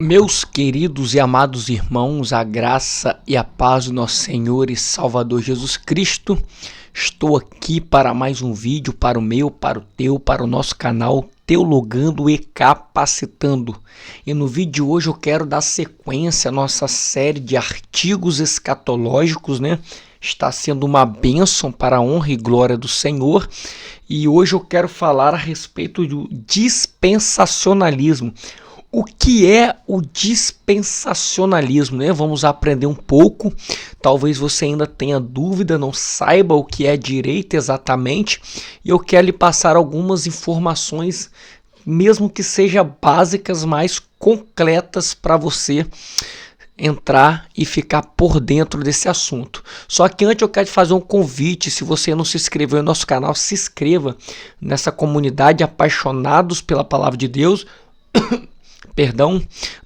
Meus queridos e amados irmãos, a graça e a paz do nosso Senhor e Salvador Jesus Cristo, estou aqui para mais um vídeo, para o meu, para o teu, para o nosso canal Teologando e Capacitando. E no vídeo de hoje eu quero dar sequência à nossa série de artigos escatológicos, né? Está sendo uma bênção para a honra e glória do Senhor. E hoje eu quero falar a respeito do dispensacionalismo. O que é o dispensacionalismo, né? Vamos aprender um pouco. Talvez você ainda tenha dúvida, não saiba o que é direito exatamente. E eu quero lhe passar algumas informações, mesmo que sejam básicas, mais concretas para você entrar e ficar por dentro desse assunto. Só que antes eu quero te fazer um convite. Se você não se inscreveu no nosso canal, se inscreva nessa comunidade apaixonados pela palavra de Deus.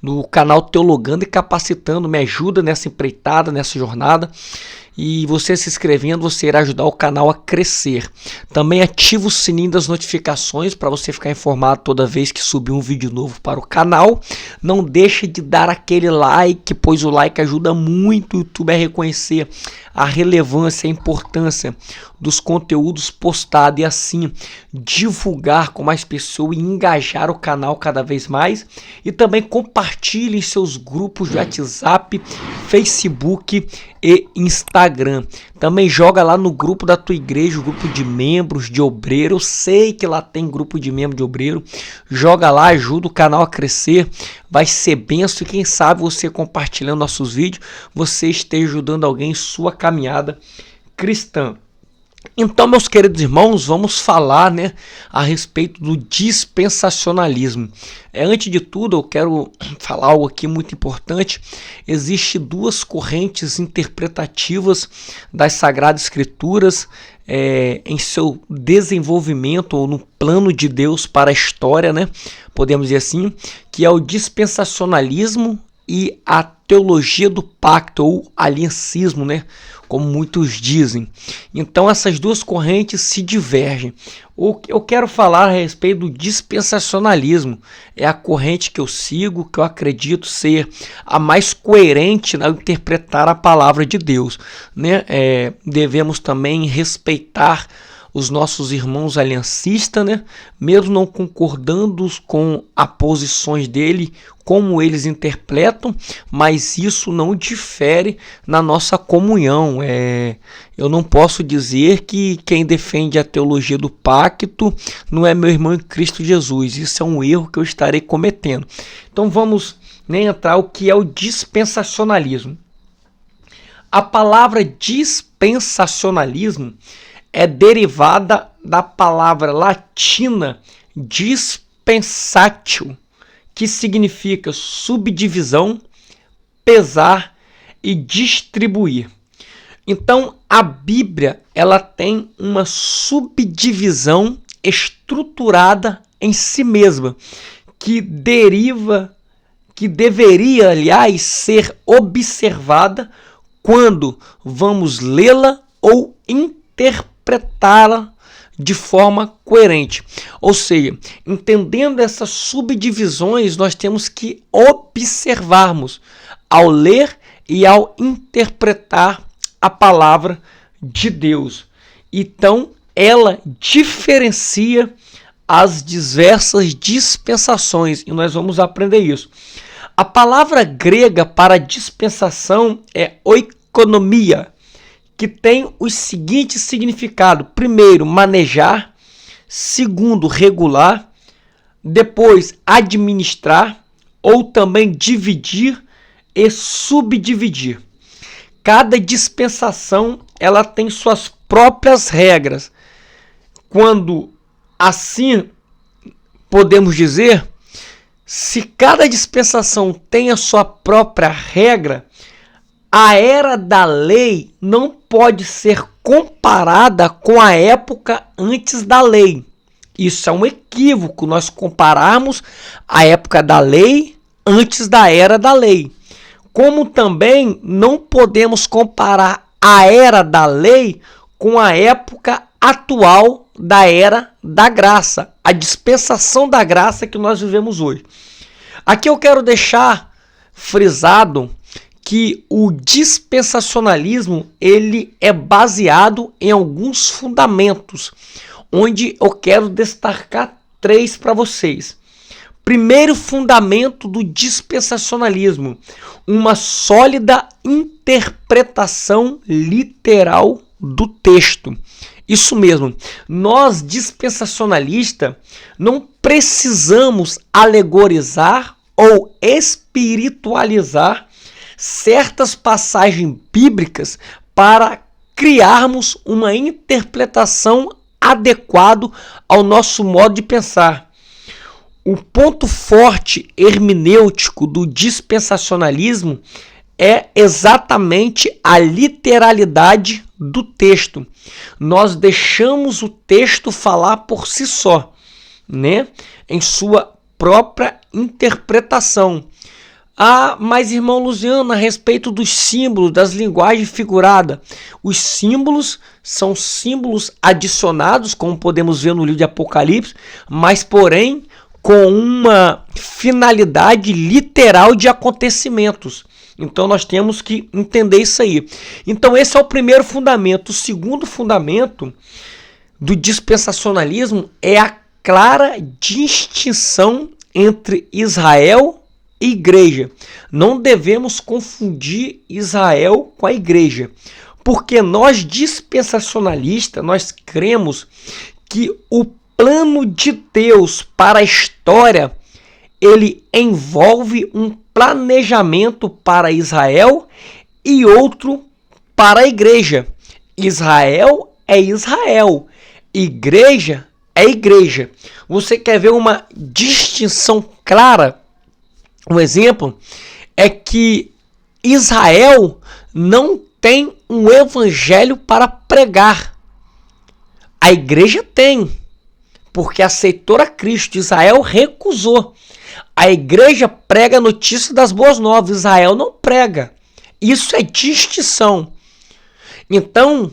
No canal Teologando e Capacitando. Me ajuda nessa empreitada, nessa jornada. E você se inscrevendo, você irá ajudar o canal a crescer. Também ativa o sininho das notificações para você ficar informado toda vez que subir um vídeo novo para o canal. Não deixe de dar aquele like, pois o like ajuda muito o YouTube a reconhecer a relevância e a importância dos conteúdos postados e assim divulgar com mais pessoas e engajar o canal cada vez mais. E também compartilhe em seus grupos de WhatsApp, Facebook e Instagram. Também joga lá no grupo da tua igreja, o grupo de membros, de obreiro. Eu sei que lá tem grupo de membro de obreiro. Joga lá, ajuda o canal a crescer. Vai ser benção e quem sabe você compartilhando nossos vídeos, você esteja ajudando alguém em sua caminhada cristã. Então, meus queridos irmãos, vamos falar, a respeito do dispensacionalismo. Antes de tudo, eu quero falar algo aqui muito importante. Existem duas correntes interpretativas das Sagradas Escrituras em seu desenvolvimento ou no plano de Deus para a história, podemos dizer assim, que é o dispensacionalismo e a teologia do pacto ou aliancismo, como muitos dizem. Então essas duas correntes se divergem. Eu quero falar a respeito do dispensacionalismo. É a corrente que eu sigo, que eu acredito ser a mais coerente na interpretar a palavra de Deus. Devemos também respeitar os nossos irmãos aliancistas, mesmo não concordando com as posições dele, como eles interpretam, mas isso não difere na nossa comunhão. Eu não posso dizer que quem defende a teologia do pacto não é meu irmão em Cristo Jesus. Isso é um erro que eu estarei cometendo. Então vamos entrar o que é o dispensacionalismo. A palavra dispensacionalismo é derivada da palavra latina dispensatio, que significa subdivisão, pesar e distribuir. Então, a Bíblia ela tem uma subdivisão estruturada em si mesma, que deveria, aliás, ser observada quando vamos lê-la ou interpretá-la de forma coerente. Ou seja, entendendo essas subdivisões, nós temos que observarmos ao ler e ao interpretar a palavra de Deus. Então, ela diferencia as diversas dispensações e nós vamos aprender isso. A palavra grega para dispensação é oikonomia, que tem os seguintes significados. Primeiro, manejar. Segundo, regular. Depois, administrar. Ou também dividir e subdividir. Cada dispensação ela tem suas próprias regras. Quando assim podemos dizer, se cada dispensação tem a sua própria regra, a era da lei não pode ser comparada com a época antes da lei. Isso é um equívoco, nós compararmos a época da lei antes da era da lei. Como também não podemos comparar a era da lei com a época atual da era da graça, a dispensação da graça que nós vivemos hoje. Aqui eu quero deixar frisado que o dispensacionalismo ele é baseado em alguns fundamentos, onde eu quero destacar 3 para vocês. Primeiro fundamento do dispensacionalismo, uma sólida interpretação literal do texto. Isso mesmo, nós dispensacionalistas não precisamos alegorizar ou espiritualizar certas passagens bíblicas para criarmos uma interpretação adequada ao nosso modo de pensar. O ponto forte hermenêutico do dispensacionalismo é exatamente a literalidade do texto. Nós deixamos o texto falar por si só, né? Em sua própria interpretação. Ah, mas irmão Luciano, a respeito dos símbolos, das linguagens figuradas, os símbolos são símbolos adicionados, como podemos ver no livro de Apocalipse, mas porém com uma finalidade literal de acontecimentos. Então nós temos que entender isso aí. Então esse é o primeiro fundamento. O segundo fundamento do dispensacionalismo é a clara distinção entre Israel e igreja. Não devemos confundir Israel com a igreja, porque nós dispensacionalistas, nós cremos que o plano de Deus para a história, ele envolve um planejamento para Israel e outro para a igreja. Israel é Israel, igreja é igreja. Você quer ver uma distinção clara? Um exemplo é que Israel não tem um evangelho para pregar. A igreja tem, porque aceitou a Cristo. Israel recusou. A igreja prega a notícia das boas novas. Israel não prega. Isso é distinção. Então,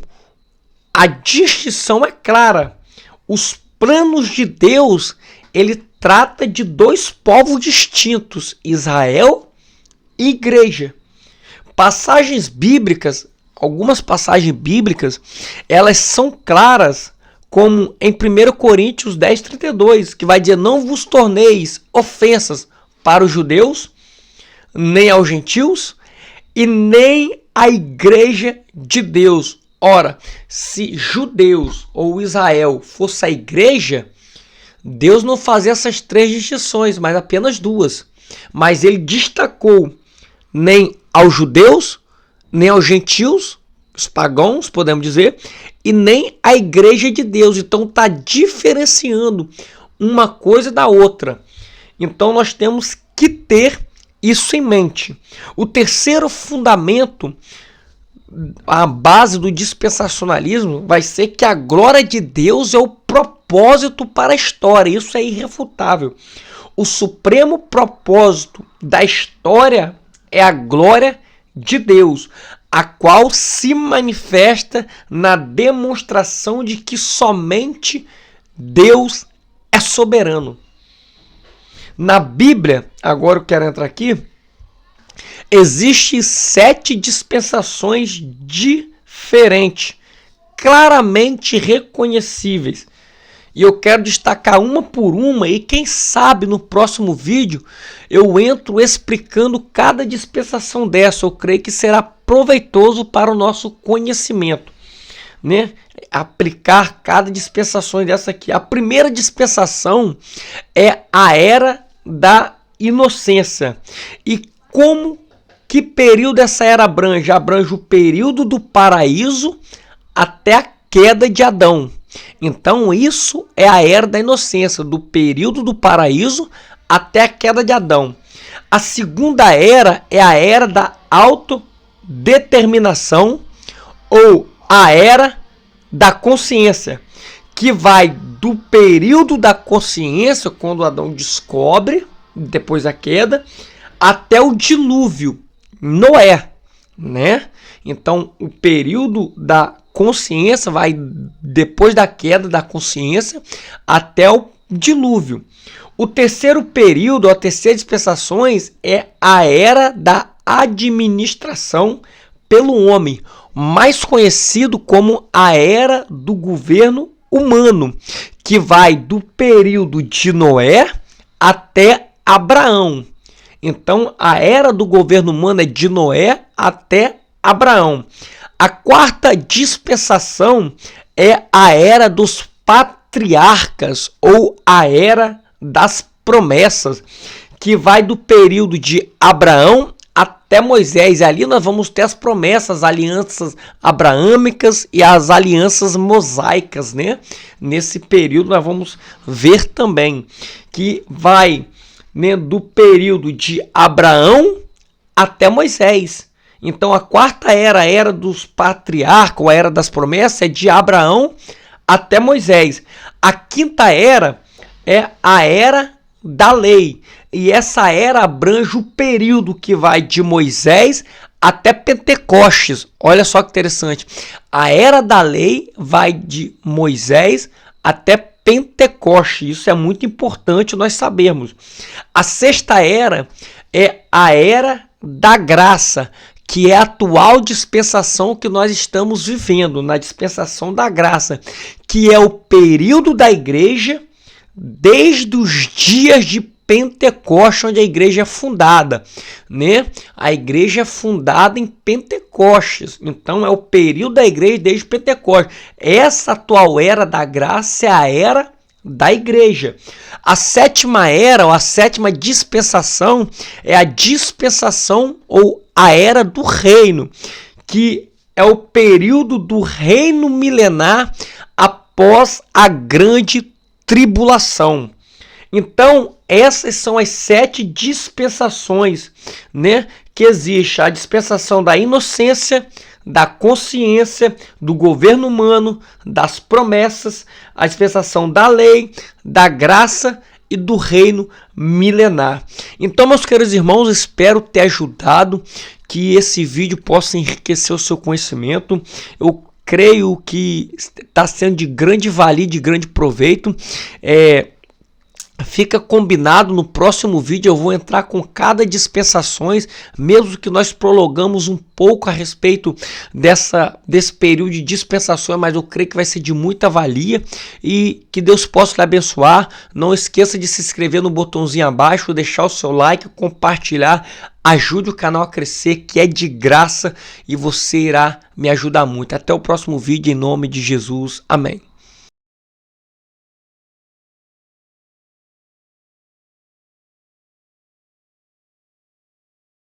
a distinção é clara. Os planos de Deus, ele trata de 2 povos distintos, Israel e igreja. Passagens bíblicas, algumas passagens bíblicas, elas são claras, como em 1 Coríntios 10:32, que vai dizer: não vos torneis ofensas para os judeus, nem aos gentios, e nem à igreja de Deus. Ora, se judeus ou Israel fosse a igreja, Deus não fazia essas 3 distinções, mas apenas 2. Mas ele destacou nem aos judeus, nem aos gentios, os pagãos, podemos dizer, e nem a igreja de Deus. Então está diferenciando uma coisa da outra. Então nós temos que ter isso em mente. O terceiro fundamento, a base do dispensacionalismo, vai ser que a glória de Deus é o propósito para a história. Isso é irrefutável. O supremo propósito da história é a glória de Deus, a qual se manifesta na demonstração de que somente Deus é soberano. Na Bíblia, agora eu quero entrar aqui, existem 7 dispensações diferentes, claramente reconhecíveis. E eu quero destacar uma por uma, e quem sabe no próximo vídeo eu entro explicando cada dispensação dessa. Eu creio que será proveitoso para o nosso conhecimento, né? Aplicar cada dispensação dessa aqui. A primeira dispensação é a era da inocência. E que período essa era abrange? Abrange o período do paraíso até a queda de Adão. Então isso é a era da inocência, do período do paraíso até a queda de Adão. A segunda era é a era da autodeterminação, ou a era da consciência, que vai do período da consciência, quando Adão descobre, depois da queda, até o dilúvio, Noé, né? Então o período da consciência vai depois da queda da consciência até o dilúvio. O terceiro período, a terceira dispensação, é a era da administração pelo homem, mais conhecido como a era do governo humano, que vai do período de Noé até Abraão. Então, a era do governo humano é de Noé até Abraão. A quarta dispensação é a era dos patriarcas, ou a era das promessas, que vai do período de Abraão até Moisés. E ali nós vamos ter as promessas, as alianças abraâmicas e as alianças mosaicas, né? Nesse período nós vamos ver também que vai, né, do período de Abraão até Moisés. Então a quarta era, a era dos patriarcas, a era das promessas, é de Abraão até Moisés. A quinta era é a era da lei. E essa era abrange o período que vai de Moisés até Pentecostes. Olha só que interessante. A era da lei vai de Moisés até Pentecostes. Isso é muito importante nós sabermos. A sexta era é a era da graça, que é a atual dispensação que nós estamos vivendo, na dispensação da graça, que é o período da igreja desde os dias de Pentecostes, onde a igreja é fundada, né? A igreja é fundada em Pentecostes, então é o período da igreja desde Pentecostes. Essa atual era da graça é a era da igreja. A sétima era, ou a sétima dispensação, é a dispensação ou a era do reino, que é o período do reino milenar após a grande tribulação. Então, essas são as 7 dispensações, né, que existe. A dispensação da inocência, da consciência, do governo humano, das promessas, a dispensação da lei, da graça e do reino milenar. Então, meus queridos irmãos, espero ter ajudado, que esse vídeo possa enriquecer o seu conhecimento. Eu creio que está sendo de grande valia, de grande proveito. Fica combinado, no próximo vídeo eu vou entrar com cada dispensações, mesmo que nós prolongamos um pouco a respeito desse período de dispensações, mas eu creio que vai ser de muita valia e que Deus possa lhe abençoar. Não esqueça de se inscrever no botãozinho abaixo, deixar o seu like, compartilhar, ajude o canal a crescer, que é de graça e você irá me ajudar muito. Até o próximo vídeo, em nome de Jesus. Amém.